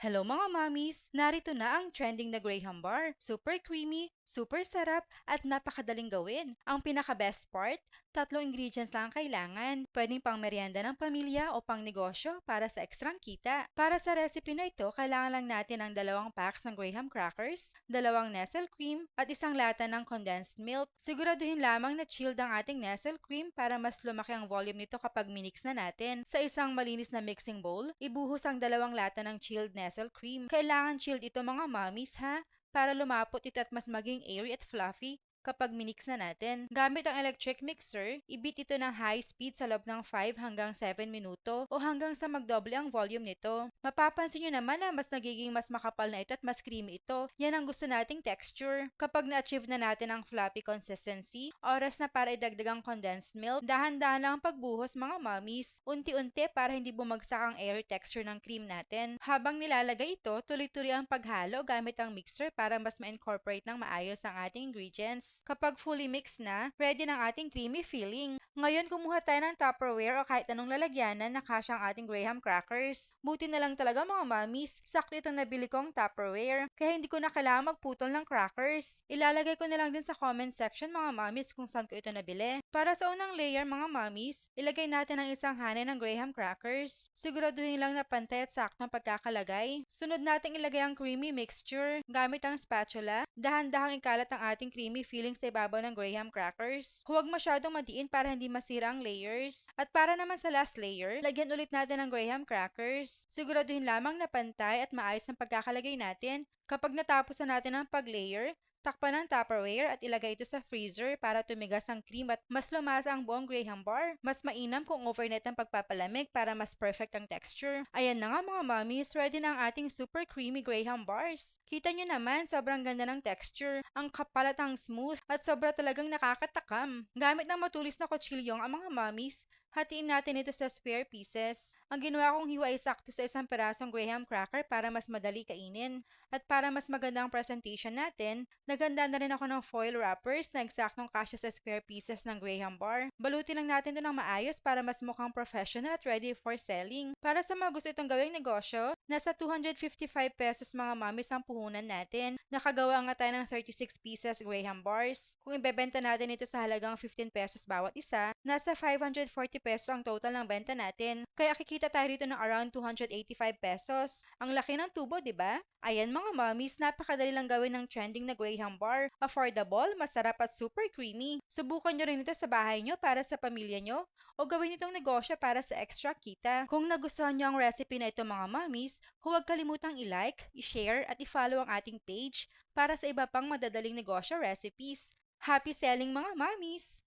Hello mga mommies! Narito na ang trending na Graham Bar. Super creamy, super sarap, at napakadaling gawin. Ang pinaka-best part, 3 ingredients lang ang kailangan. Pwedeng pang merienda ng pamilya o pang negosyo para sa ekstrang kita. Para sa recipe na ito, kailangan lang natin ng 2 packs ng Graham crackers, 2 Nestle cream, at 1 lata ng condensed milk. Siguraduhin lamang na chilled ang ating Nestle cream para mas lumaki ang volume nito kapag minix na natin. Sa isang malinis na mixing bowl, ibuhos ang 2 lata ng chilled Nestle cream. Kailangan chilled ito mga mommies ha, para lumapot ito at mas maging airy at fluffy kapag minix na natin. Gamit ang electric mixer, i-beat ito ng high speed sa loob ng 5 hanggang 7 minuto o hanggang sa magdoble ang volume nito. Mapapansin nyo naman na mas nagiging mas makapal na ito at mas creamy ito. Yan ang gusto nating texture. Kapag na-achieve na natin ang fluffy consistency, oras na para idagdag ang condensed milk. Dahan-dahan lang ang pagbuhos mga mommies. Unti-unti para hindi bumagsak ang airy texture ng cream natin. Habang nilalagay ito, tuloy-tuloy ang paghalo gamit ang mixer para mas ma-incorporate ng maayos ang ating ingredients. Kapag fully mixed na, ready na ang ating creamy filling. Ngayon, kumuha tayo ng Tupperware o kahit anong lalagyanan na kasya ang ating Graham crackers. Buti na lang talaga mga mommies, sakto itong nabili kong Tupperware, kaya hindi ko na kailangan magputol ng crackers. Ilalagay ko na lang din sa comment section mga mommies kung saan ko ito nabili. Para sa unang layer mga mommies, ilagay natin ang isang hanay ng Graham crackers. Siguraduhin lang na pantay at sakto ang pagkakalagay. Sunod nating ilagay ang creamy mixture. Gamit ang spatula, dahan-dahang ikalat ang ating creamy filling sa ibabaw ng Graham crackers. Huwag masyadong madiin para hindi masira ang layers. At para naman sa last layer, lagyan ulit natin ng Graham crackers. Siguraduhin lamang na pantay at maayos ang pagkakalagay natin. Kapag natapos na natin ang pag-layer, takpan ng Tupperware at ilagay ito sa freezer para tumigas ang cream at mas lumasa ang buong Graham bar. Mas mainam kung overnight ang pagpapalamig para mas perfect ang texture. Ayan na nga mga mommies, ready na ang ating super creamy Graham bars. Kita nyo naman, sobrang ganda ng texture. Ang kapal at ang smooth at sobra talagang nakakatakam. Gamit ng matulis na kutsilyong ang mga mommies, hatiin natin ito sa square pieces. Ang ginawa kong hiwa ay sakto sa isang perasong Graham cracker para mas madali kainin. At para mas maganda ang presentation natin, naganda na rin ako ng foil wrappers na eksaktong kasya sa square pieces ng Graham bar. Balutin lang natin ito ng maayos para mas mukhang professional at ready for selling. Para sa mga gusto itong gawing negosyo, nasa 255 pesos mga mommies ang puhunan natin. Nakagawa nga tayo ng 36 pieces Graham bars. Kung ibebenta natin ito sa halagang 15 pesos bawat isa, nasa 540 pesos ang total ng benta natin. Kaya kikita tayo rito ng around 285 pesos. Ang laki ng tubo, di ba? Ayan mga mommies, napakadali lang gawin ng trending na Graham bar. Affordable, masarap at super creamy. Subukan nyo rin ito sa bahay nyo para sa pamilya nyo o gawin itong negosyo para sa extra kita. Kung nagustuhan nyo ang recipe na ito mga mommies, huwag kalimutang i-like, i-share at i-follow ang ating page para sa iba pang madadaling negosyo recipes. Happy selling mga mommies!